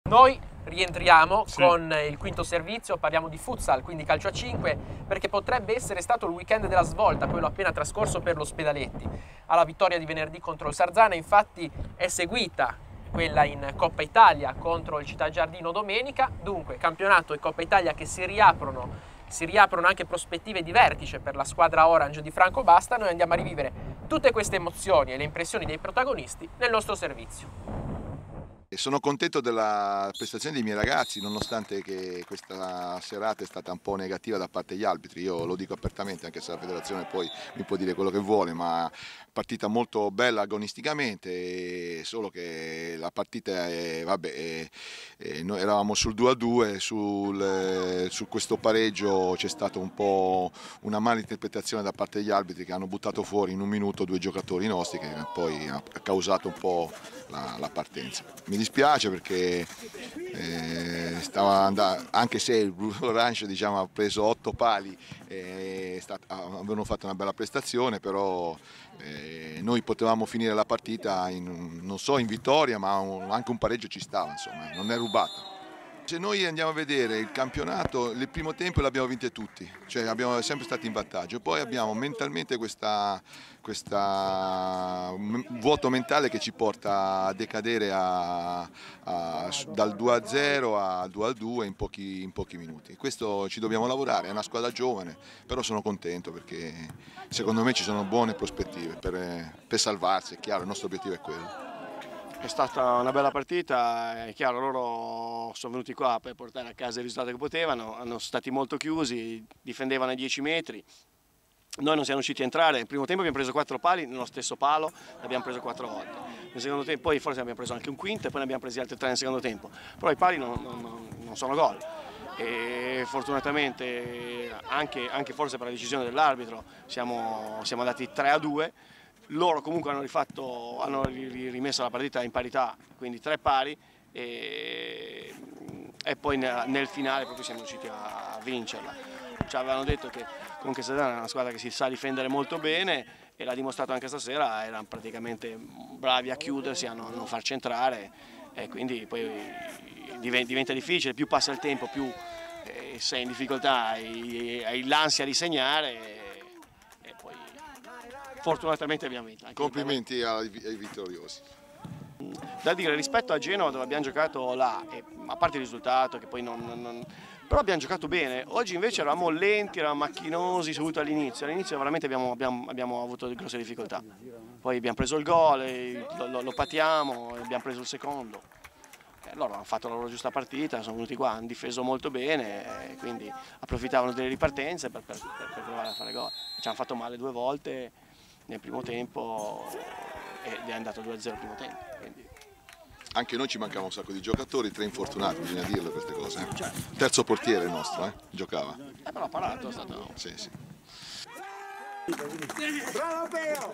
Noi rientriamo con il quinto servizio, parliamo di futsal, quindi calcio a 5, perché potrebbe essere stato il weekend della svolta, quello appena trascorso per l'Ospedaletti. Alla vittoria di venerdì contro il Sarzana, infatti, è seguita quella in Coppa Italia contro il Città Giardino domenica. Dunque, campionato e Coppa Italia che si riaprono anche prospettive di vertice per la squadra Orange di Franco Basta. Noi andiamo a rivivere tutte queste emozioni e le impressioni dei protagonisti nel nostro servizio. Sono contento della prestazione dei miei ragazzi, nonostante che questa serata è stata un po' negativa da parte degli arbitri. Io lo dico apertamente, anche se la federazione poi mi può dire quello che vuole, ma partita molto bella agonisticamente, solo che la partita noi eravamo sul 2-2, su questo pareggio c'è stata un po' una mala interpretazione da parte degli arbitri, che hanno buttato fuori in un minuto due giocatori nostri, che poi ha causato un po' la partenza. Mi dispiace perché stava andando, anche se il Blue Orange, diciamo, ha preso 8 pali, avevano fatto una bella prestazione, però noi potevamo finire la partita non so in vittoria, ma anche un pareggio ci stava, insomma, non è rubata. Se noi andiamo a vedere il campionato, il primo tempo l'abbiamo vinte tutti, cioè abbiamo sempre stati in vantaggio, poi abbiamo mentalmente questa vuoto mentale che ci porta a decadere dal 2-0 al 2-2 in pochi minuti. Questo ci dobbiamo lavorare, è una squadra giovane, però sono contento perché secondo me ci sono buone prospettive per salvarsi, è chiaro, il nostro obiettivo è quello. È stata una bella partita, è chiaro, loro sono venuti qua per portare a casa il risultato che potevano, hanno stati molto chiusi, difendevano ai 10 metri, noi non siamo riusciti a entrare. Nel primo tempo abbiamo preso 4 pali nello stesso palo, l'abbiamo preso 4 volte, nel secondo tempo poi forse abbiamo preso anche un quinto e poi ne abbiamo presi altri 3 nel secondo tempo, però i pali non sono gol. E fortunatamente anche forse per la decisione dell'arbitro siamo andati 3-2. Loro comunque hanno rimesso la partita in parità, quindi 3 pari, e poi nel finale proprio siamo riusciti a vincerla. Ci avevano detto che comunque Sarzana è una squadra che si sa difendere molto bene e l'ha dimostrato anche stasera, erano praticamente bravi a chiudersi, a non farci entrare, e quindi poi diventa difficile, più passa il tempo, più sei in difficoltà, hai l'ansia di segnare. Fortunatamente abbiamo vinto. Complimenti ai vittoriosi. Da dire, rispetto a Genova dove abbiamo giocato là, a parte il risultato che poi però abbiamo giocato bene. Oggi invece eravamo lenti, eravamo macchinosi, soprattutto all'inizio. All'inizio veramente abbiamo avuto grosse difficoltà. Poi abbiamo preso il gol, lo patiamo, e abbiamo preso il secondo. Loro hanno fatto la loro giusta partita, sono venuti qua, hanno difeso molto bene, quindi approfittavano delle ripartenze per provare a fare gol. Ci hanno fatto male 2 volte nel primo tempo ed è andato 2-0 il primo tempo. Quindi. Anche noi ci mancava un sacco di giocatori, 3 infortunati, bisogna dirle queste cose. Terzo portiere il nostro, giocava. Però ha parato, è stato. Sì, sì. Bravo Peo!